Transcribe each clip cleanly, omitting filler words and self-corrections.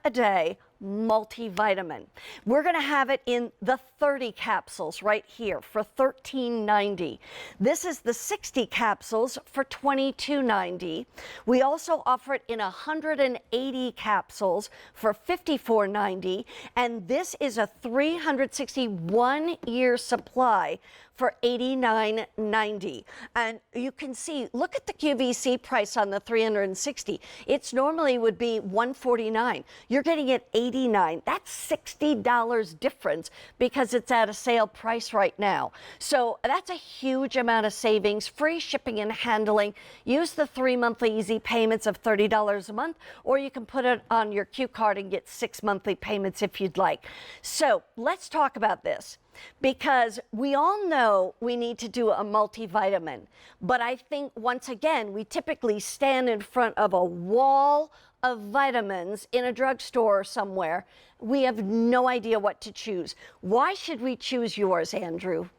a day multivitamin. We're going to have it in the 30 capsules right here for $13.90. This is the 60 capsules for $22.90. We also offer it in 180 capsules for $54.90. And this is a 361-year supply for $89.90. And you can see, look at the QVC price on the 360. It's normally would be $149. You're getting it $89. That's $60 difference because it's at a sale price right now. So that's a huge amount of savings, free shipping and handling. Use the 3 monthly easy payments of $30 a month, or you can put it on your Q card and get 6 monthly payments if you'd like. So let's talk about this, because we all know we need to do a multivitamin. But I think, once again, we typically stand in front of a wall of vitamins in a drugstore or somewhere. We have no idea what to choose. Why should we choose yours, Andrew?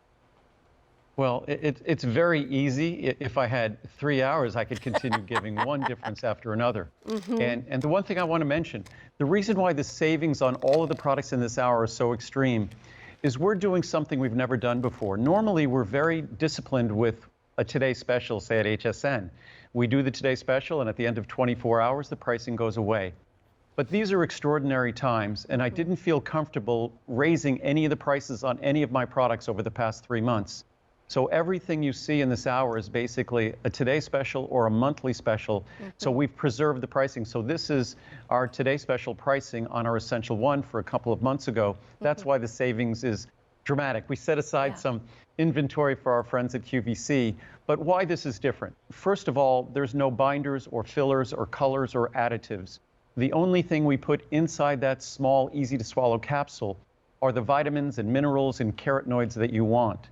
Well, it's very easy. If I had 3 hours, I could continue giving one difference after another. And the one thing I want to mention, the reason why the savings on all of the products in this hour are so extreme is we're doing something we've never done before. Normally, we're very disciplined with a Today Special, say at HSN. We do the Today Special, and at the end of 24 hours, the pricing goes away. But these are extraordinary times, and I didn't feel comfortable raising any of the prices on any of my products over the past 3 months. So everything you see in this hour is basically a Today Special or a monthly special. So we've preserved the pricing. So this is our Today Special pricing on our Essential One for a couple of months ago. That's why the savings is dramatic. We set aside some inventory for our friends at QVC. But why this is different? First of all, there's no binders or fillers or colors or additives. The only thing we put inside that small, easy to swallow capsule are the vitamins and minerals and carotenoids that you want.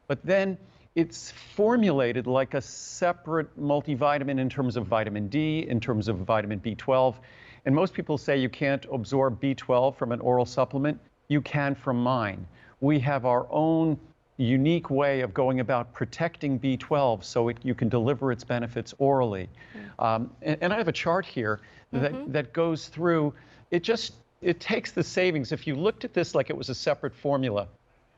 But then it's formulated like a separate multivitamin in terms of vitamin D, in terms of vitamin B12. And most people say you can't absorb B12 from an oral supplement. You can from mine. We have our own unique way of going about protecting B12 so you can deliver its benefits orally. And I have a chart here that goes through, it takes the savings. If you looked at this like it was a separate formula,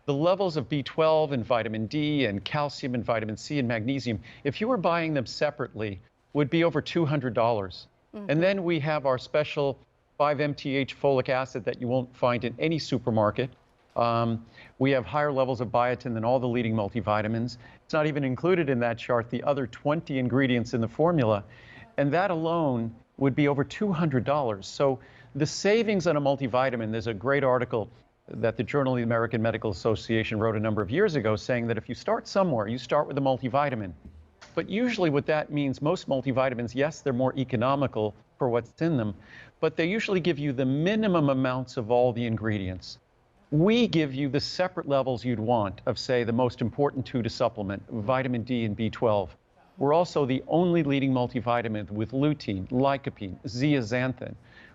the levels of B12 and vitamin D and calcium and vitamin C and magnesium, if you were buying them separately, would be over $200. And then we have our special 5-MTH folic acid that you won't find in any supermarket. We have higher levels of biotin than all the leading multivitamins. It's not even included in that chart, the other 20 ingredients in the formula. And that alone would be over $200. So the savings on a multivitamin, there's a great article that the Journal of the American Medical Association wrote a number of years ago saying that if you start somewhere, you start with a multivitamin. But usually what that means, most multivitamins, yes, they're more economical for what's in them, but they usually give you the minimum amounts of all the ingredients. We give you the separate levels you'd want of, say, the most important two to supplement, vitamin D and B12. We're also the only leading multivitamin with lutein, lycopene, zeaxanthin,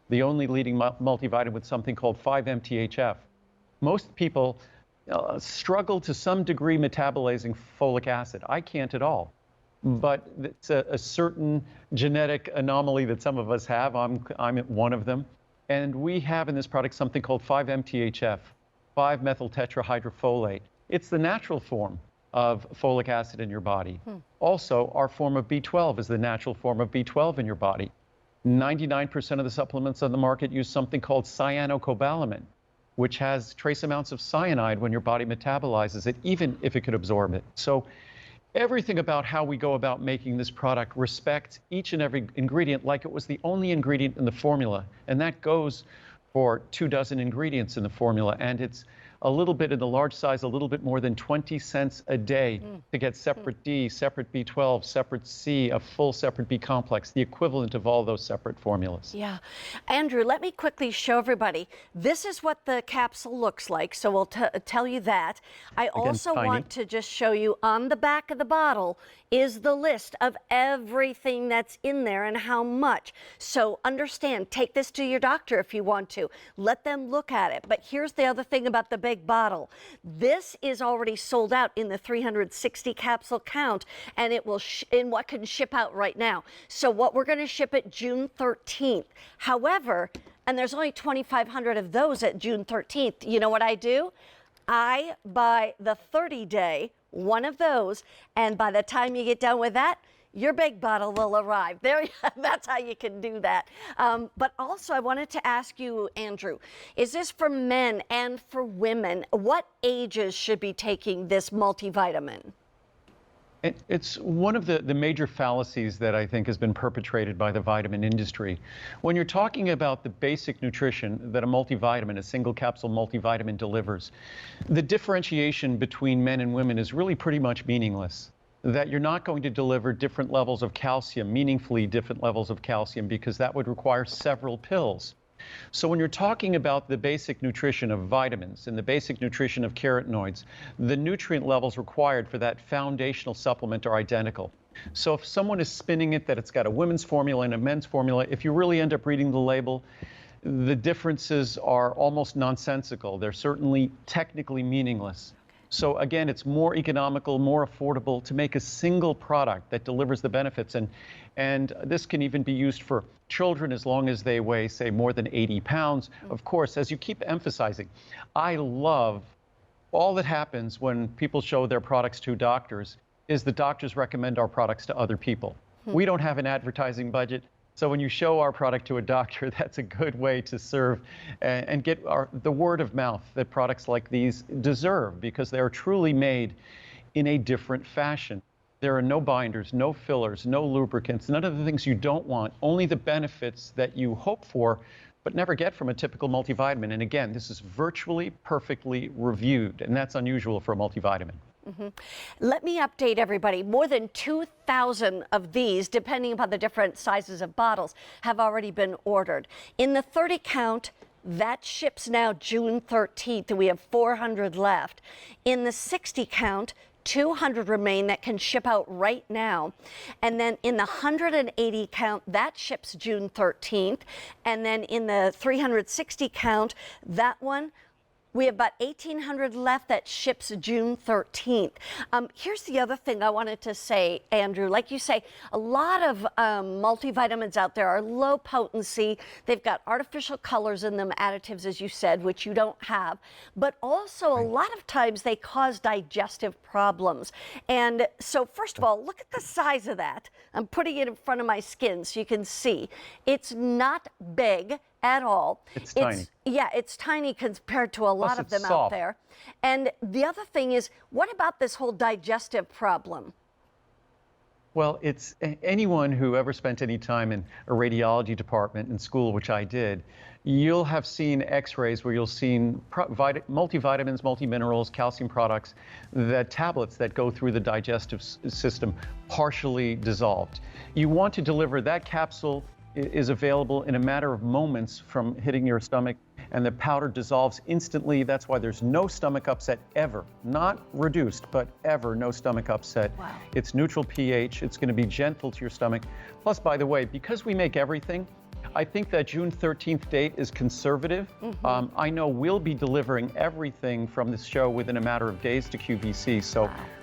the only leading multivitamin with something called 5-MTHF. Most people struggle to some degree metabolizing folic acid. I can't at all. But it's a certain genetic anomaly that some of us have. I'm one of them. And we have in this product something called 5-MTHF, 5-methyltetrahydrofolate. It's the natural form of folic acid in your body. Also, our form of B12 is the natural form of B12 in your body. 99% of the supplements on the market use something called cyanocobalamin, which has trace amounts of cyanide when your body metabolizes it, even if it could absorb it. So everything about how we go about making this product respects each and every ingredient like it was the only ingredient in the formula. And that goes for 24 ingredients in the formula. And it's a little bit in the large size, a little bit more than 20 cents a day to get separate D, separate B12, separate C, a full separate B complex, the equivalent of all those separate formulas. Yeah. Andrew, let me quickly show everybody. This is what the capsule looks like, so we'll tell you that. I also want to just show you on the back of the bottle is the list of everything that's in there and how much. So understand, take this to your doctor if you want to. Let them look at it. But here's the other thing about the big bottle. This is already sold out in the 360 capsule count, and it will in what can ship out right now. So what we're going to ship it June 13th. However, and there's only 2,500 of those at June 13th. You know what I do? I buy the 30-day, one of those, and by the time you get done with that, your big bottle will arrive. That's how you can do that. But also, I wanted to ask you, Andrew, is this for men and for women? What ages should be taking this multivitamin? It's one of the major fallacies that I think has been perpetrated by the vitamin industry. When you're talking about the basic nutrition that a multivitamin, a single capsule multivitamin delivers, the differentiation between men and women is really pretty much meaningless. That you're not going to deliver different levels of calcium, meaningfully different levels of calcium, because that would require several pills. So when you're talking about the basic nutrition of vitamins and the basic nutrition of carotenoids, the nutrient levels required for that foundational supplement are identical. So if someone is spinning it that it's got a women's formula and a men's formula, if you really end up reading the label, the differences are almost nonsensical. They're certainly technically meaningless. So again, it's more economical, more affordable to make a single product that delivers the benefits. And this can even be used for children as long as they weigh, say, more than 80 pounds. Of course, as you keep emphasizing, I love all that happens when people show their products to doctors is the doctors recommend our products to other people. We don't have an advertising budget. So when you show our product to a doctor, that's a good way to serve and get the word of mouth that products like these deserve, because they are truly made in a different fashion. There are no binders, no fillers, no lubricants, none of the things you don't want, only the benefits that you hope for but never get from a typical multivitamin. And again, this is virtually perfectly reviewed, and that's unusual for a multivitamin. Let me update everybody. More than 2,000 of these, depending upon the different sizes of bottles, have already been ordered. In the 30 count, that ships now June 13th, and we have 400 left. In the 60 count, 200 remain that can ship out right now. And then in the 180 count, that ships June 13th. And then in the 360 count, that one, we have about 1,800 left that ships June 13th. Here's the other thing I wanted to say, Andrew. Like you say, a lot of multivitamins out there are low potency. They've got artificial colors in them, additives, as you said, which you don't have. But also, a lot of times they cause digestive problems. And so, first of all, look at the size of that. I'm putting it in front of my skin so you can see. It's not big at all. It's tiny. Yeah, it's tiny compared to a lot of them out there. And the other thing is, what about this whole digestive problem? Well, it's anyone who ever spent any time in a radiology department in school, which I did, you'll have seen x-rays where you'll see multivitamins, multiminerals, calcium products, the tablets that go through the digestive system partially dissolved. You want to deliver that capsule is available in a matter of moments from hitting your stomach, and the powder dissolves instantly. That's why there's no stomach upset ever. Not reduced, but ever no stomach upset. Wow. It's neutral pH. It's going to be gentle to your stomach. Plus, by the way, because we make everything, I think that June 13th date is conservative. I know we'll be delivering everything from this show within a matter of days to QVC.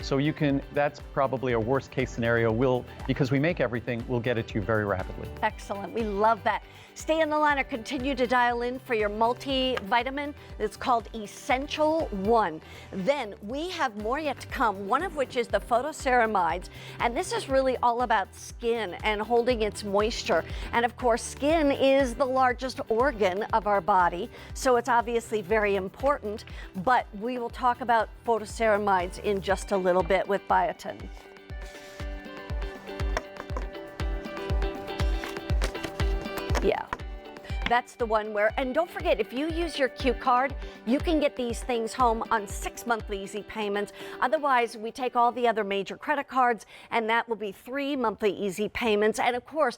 So you can, that's probably a worst case scenario. Because we make everything, we'll get it to you very rapidly. Excellent. We love that. Stay on the line or continue to dial in for your multivitamin. It's called Essential One. Then we have more yet to come, one of which is the photoceramides. And this is really all about skin and holding its moisture. And of course, skin is the largest organ of our body, so it's obviously very important. But we will talk about photoceramides in just a little bit with biotin. Yeah. That's the one where, and don't forget, if you use your Q card, you can get these things home on 6 monthly easy payments. Otherwise, we take all the other major credit cards, and that will be 3 monthly easy payments. And of course,